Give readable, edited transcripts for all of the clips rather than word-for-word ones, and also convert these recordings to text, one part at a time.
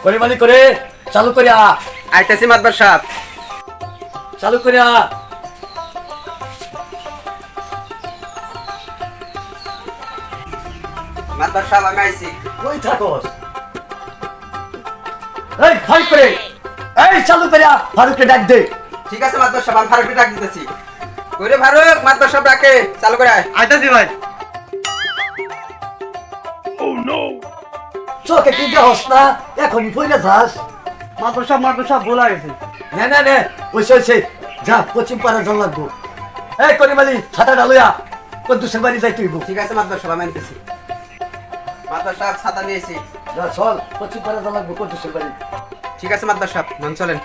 করে মালি করে চালু করে আইতাছি মাতবার সাহেব। চালু করে মাতবার সাহেব আমি আইছি। কই থাকস? এই খাই করে এই চালু করে ফারুককে ডাক দে। ঠিক আছে মাতবার সাহেব, আমি ফারুককে ডাক দিতেছি। কইরে ফারুক, মাতবার সাহেব ডাকে, চালু করে আয়। আইতাছি ভাই। চোখে কি দেহস না এখনই ফইরে যাস? মাতবার সাহেব ভুলা গেছে। না না না ওইসে যা পশ্চিম পাড়া জল লাগবো। এই করে মালি ছাতাটা লইয়া কদ্দুসের বাড়ি যাই তুইব। ঠিক আছে মাতবার সাহেব, আমি আনতেছি। মাতবার সাহেব ছাতা নিয়েছি। যা চল পশ্চিম পাড়া জল লাগবো কদ্দুসের বাড়ি। ঠিক আছে মাতবার সাহেব, নাম চলেন।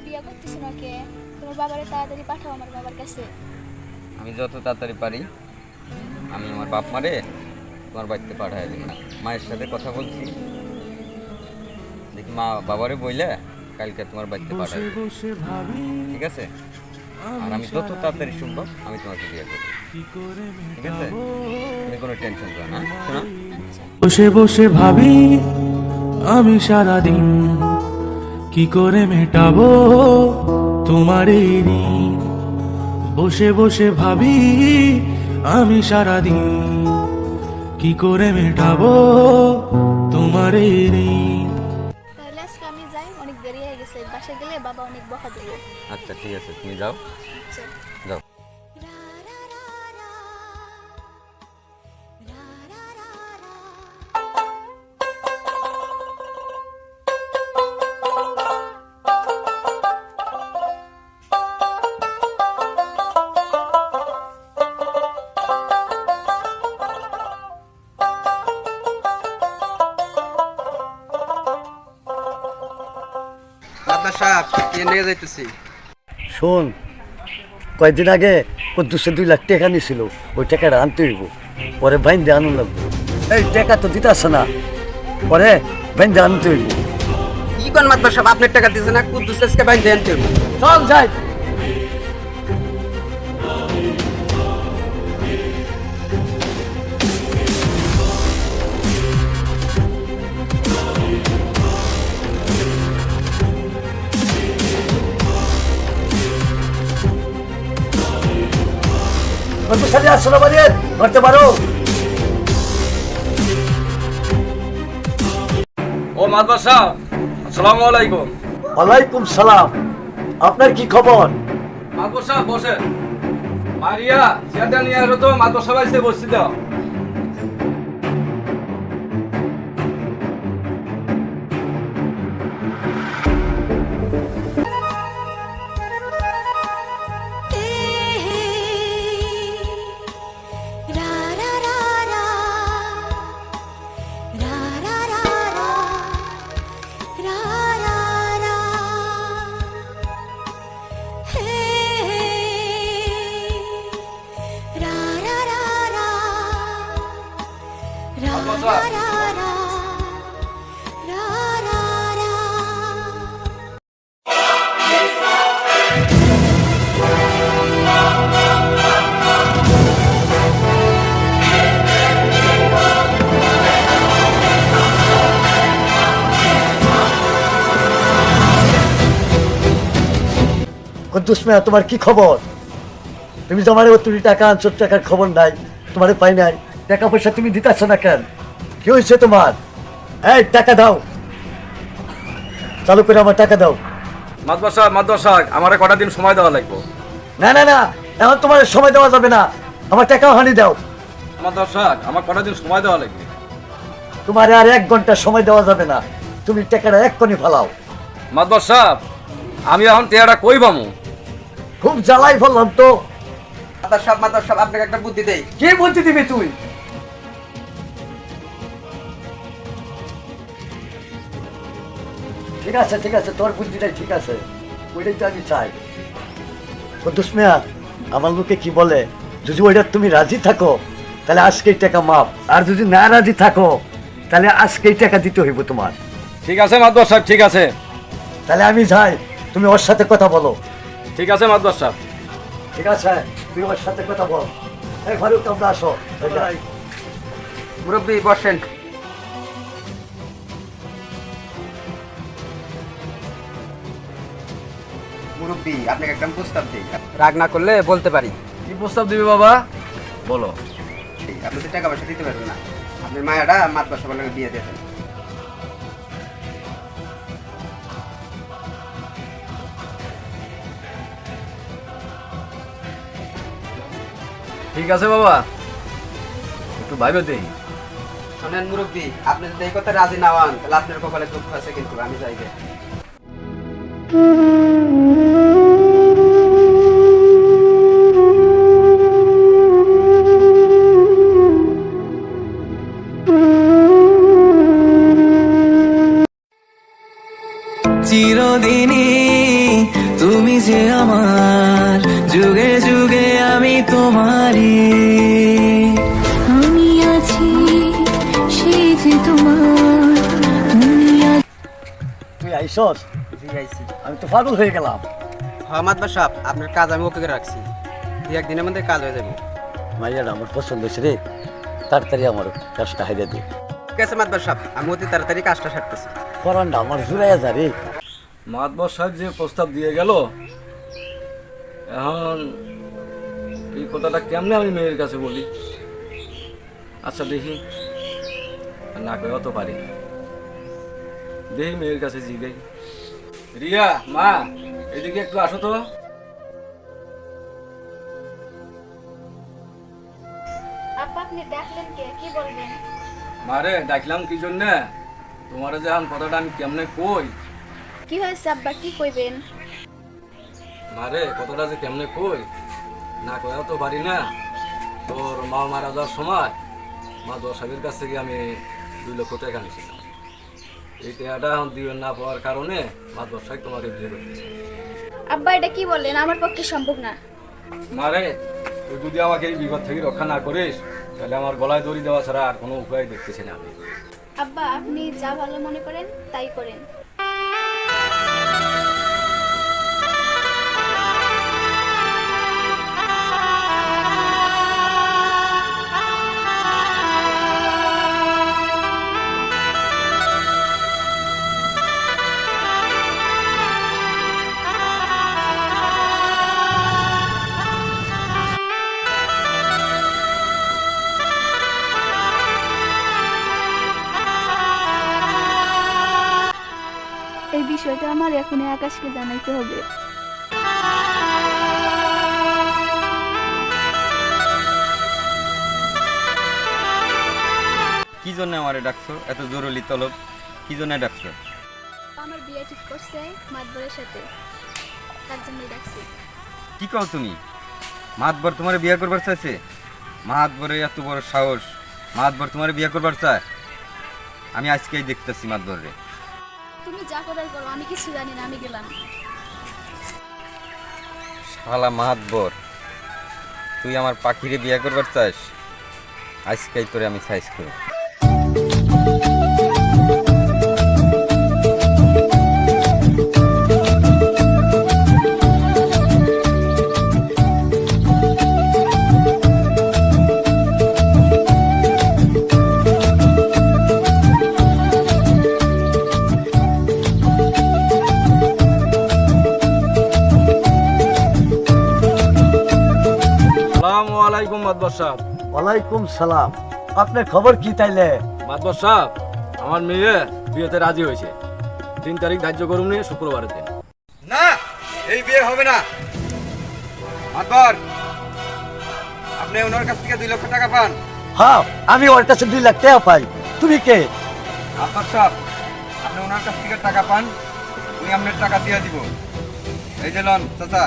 বিয়া করতেছো না কে? তোমার বাবারে তাড়াতাড়ি পাঠাও আমার বাবার কাছে। আমি যত তাড়াতাড়ি পারি আমি আমার বাপ মারে তোমার বাড়িতে পাঠাই দেব। মায়ের সাথে কথা বলছি, দেখি মা বাবারে বইলে কালকে তোমার বাড়িতে পাঠাই দেব, ঠিক আছে? আর আমি যত তাড়াতাড়ি সম্ভব আমি তোমাকে বিয়ে করব, ঠিক আছে? তুমি কোনো টেনশন করো না, শোনো। বসে বসে ভাবি আমি সারাদিন কি করে মেটাবো তোমার এই ঋণ। বসে বসে ভাবি আমি সারাদিন কি করে মেটাবো তোমার এই ঋণ। তাহলে আজকে আমি যাই, অনেক দেরি হয়ে গেছে। বাসায় গেলে বাবা অনেক বকা দেবে। আচ্ছা ঠিক আছে, তুমি যাও আচ্ছা। যাও। মাতবার সাহেব, কে নিয়ে যাইতেছি? শোন, কয়েকদিন আগে কদ্দুসে 2 লাখ টাকা নিছিল, ওই টাকাটা আনতে হইব, পরে বাইন্দে আনুন লাগবো। এই টাকা তো দিতে আসছে না, পরে বাইন্দে আনতে হইব। কি কোন মাতবার সাহেব, আপনার টাকা দিছে না? কুদ্দুস আজকে বাইন্ধে আনতে হবে। চল যাই। কদ্দুস সাথে আসছো না বাড়ি? ধরতে পারো? ও মাতবার সাহেব, আসসালামু আলাইকুম। ওয়ালাইকুম সালাম। আপনার কি খবর? মাতবার সাহেব বসেন। মারিয়া চেয়ারটা নিয়ে আসো তো, মাতবার সাহেব এসে বসছি দাও। কদ্দুস মিয়া, তোমার কি খবর? তুমি তো আমার 2 টাকা আনছো, টাকার খবর নাই, তোমার পাই নাই। টাকা পয়সা তুমি দিতে আসছো না কেন? কি হয়েছে তোমার? এই টাকা দাও, চালু করে আমার টাকা দাও। মাতবার সাহেব আমার কটা দিন সময় দেওয়া লাগবে। না না না, এখন তোমার সময় দেওয়া যাবে না, আমার টাকাও হানি দাও। মাতবার সাহেব আমার কটা দিন সময় দেওয়া লাগবে। তোমার আর 1 ঘন্টা সময় দেওয়া যাবে না, তুমি টাকাটা এক্ষুনি ফালাও। মাতবার সাহেব আমি এখন টেয়াটা কই পামু? খুব জ্বালাই ফেললাম তো। মাতবার সাহেব আপনাকে একটা বুদ্ধি দেই। কি বলতে দিবি তুই? ঠিক আছে তোর বুদ্ধিটাই ঠিক আছে, ওইটাই তো আমি চাই। কদ্দুস মিয়া, আমার লোকে কি বলে, যদি ওইটা তুমি রাজি থাকো তাহলে আজকেই টাকা মাপ, আর যদি না রাজি থাকো তাহলে আজকেই টাকা দিতে হইব তোমার। ঠিক আছে মাতবার সাহেব, ঠিক আছে। তাহলে আমি যাই, তুমি ওর সাথে কথা বলো। ঠিক আছে মাতবার সাহেব। ঠিক আছে, তুই ওর সাথে কথা বল। এই ফারুক, আমরা আসো। মুরব্বী বসেন। মুরব্বী আপনাকে একটা প্রস্তাব দিই, রাগ না করলে বলতে পারি। কি প্রস্তাব দিবি বাবা, বলো। আপনি তো টাকা পয়সা দিতে পারবেন না, আপনি মায়াটা মাতবার সবার লগে বিয়ে দিতেন। ঠিক আছে বাবা, একটু ভাইবে দেই। শোনেন মুরব্বী, আপনি যদি এই কথা রাজি না হন তাহলে আপনার কপালে দুঃখ আছে, কিন্তু আমি যাই গে। চিরদিনই তুমি যে আমার, যুগে যুগে আমি তোমারই। আমি আছি সেই যে তোমার, তুমি তুই আইসস, জি আইছি। আমি তো পাগল হয়ে গেলাম। হ্যাঁ মাতবার সাহেব, আপনার কাজ আমি ওকে করে রাখছি, দু একদিনের মধ্যে কাজ হয়ে যাবে। মাইয়াটা আমার পছন্দ হয়েছে রে, তাড়াতাড়ি আমার কাজটা হাইরে দে। ঠিক আছে মাতবার সাহেব, আমি অতি তাড়াতাড়ি কাজটা সারতেছি। ফরানটা আমার জুড়াইয়া যা রে। মাতবর সাহেব যে প্রস্তাব দিয়ে গেল, এখন এই কথাটা কেমনে আমি মেয়ের কাছে বলি? আচ্ছা দেখি, না কয়েও তো পারি, দেখি মেয়ের কাছে জিগাই। রিয়া, মা এদিকে একটু আসো তো। আব্বা আপনি ডাকলেন কে, কি বলবেন? মারে ডাকলাম কি জন্যে, তোমারে যে এখন কথাটা আমি কেমনে কই। কি হয়েছে আব্বা, কি কইবেন? মারে কথাটা যে কেমনে কই, না কয়েও তো পারি না। তোর মা মারা যাওয়ার সময় মা দশাবের কাছ থেকে আমি 2 লক্ষ টাকা নিয়েছিলাম। এই টাকাটা এখন দিবেন না পাওয়ার কারণে মা দশাই তোমাকে বিয়ে করতেছে। আব্বা এটা কি বললেন, আমার পক্ষে সম্ভব না। মারে তুই যদি আমাকে এই বিপদ থেকে রক্ষা না করিস, তাহলে আমার গলায় দড়ি দেওয়া ছাড়া আর কোনো উপায় দেখতেছি না আমি। আব্বা আপনি যা ভালো মনে করেন তাই করেন। এই বিষয়টা আমার এখনই আকাশকে জানাইতে হবে। কি জন্য আমারে ডাকছো? এত জরুরি তলব কি জন্য ডাকছো? আমার বিয়ে ঠিক করছে মাতবরের সাথে, তার জন্যই ডাকছি। কি কও তুমি? মাতবর তোমার বিয়ে করবার চাইছে? মাতবরের এত বড় সাহস, মাতবর তোমার বিয়ে করবার চায়? আমি আজকেই দেখতেছি মাতবরে। তুমি যা করার করো, আমি কিছু জানি না, আমি গেলাম। শালা মাতবর, তুই আমার পাখিরে বিয়ে করবার চাস? আজকেই তোরে আমি সাইজ করব। আসসালামু আলাইকুম মাতবর সাহেব। ওয়ালাইকুম সালাম। আপনার খবর কি তাইলে? মাতবর সাহেব, আমার মেয়ে বিয়েতে রাজি হয়েছে। 3 তারিখ ধার্য করুন নিয়ে শুক্রবারের দিন। না, এই বিয়ে হবে না। মাতবর, আপনি ওনার কাছ থেকে 2 লক্ষ টাকা পান। হ্যাঁ, আমি ওর কাছে 2 লাখ টাকা পাই। তুমি কে? মাতবর সাহেব, আপনি ওনার কাছ থেকে টাকা পান, উনি আপনার টাকা দিয়ে দিব। এই যে লন চাচা,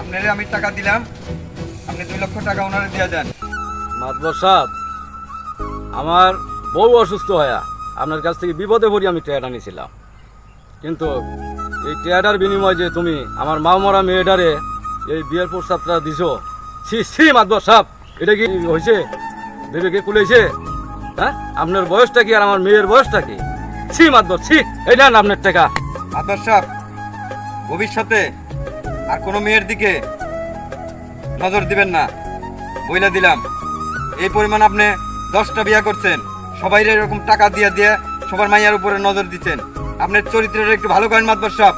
আপনারে আমি টাকা দিলাম, আপনি 2 লক্ষ টাকা ওনারে দিয়ে দেন। মাতবর সাহেব, আমার বউ অসুস্থ হয়ে আপনার কাছ থেকে বিপদে পড়ি আমি টাকাটা নিয়েছিলাম, কিন্তু এই টাকাটার বিনিময়ে যে তুমি আমার মা মরা মেয়েটারে এই বিয়ের প্রস্তাবটা দিছো, ছি ছি মাতবর সাহেব, এটা কি হয়েছে? ভেবে কে কুলেছে? হ্যাঁ, আপনার বয়সটা কি আর আমার মেয়ের বয়সটা কি? ছি মাতবর, ছি। এই নেন আপনার টাকা। মাতবর সাহেব, ভবিষ্যতে আর কোনো মেয়ের দিকে নজর দিবেন না, বইলা দিলাম। এই পরিমাণ আপনি 10টা বিয়া করছেন, সবাই এরকম টাকা দিয়ে দিয়ে সবার মাইয়ার উপরে নজর দিচ্ছেন। আপনার চরিত্রের একটু ভালো করেন মাতবর সাহেব,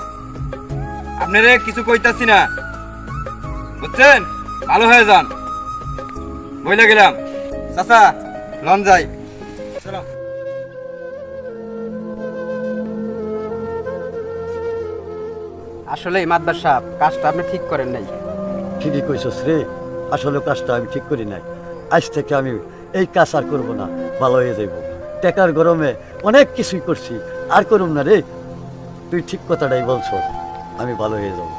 আপনারে কিছু কইতাছি না, বুঝছেন? ভালো হয়ে যান, বইলা গেলাম। চাচা লন যাই। আসলে মাদবার সাহেব, কাজটা আপনি ঠিক করেন নাই। ঠিকই কইছস রে, আসলে কাজটা আমি ঠিক করি নাই। আজ থেকে আমি এই কাজ আর করবো না, ভালো হয়ে যাইব। টাকার গরমে অনেক কিছুই করছি, আর করুম না রে। তুই ঠিক কথাটাই বলছস, আমি ভালো হয়ে যাবো।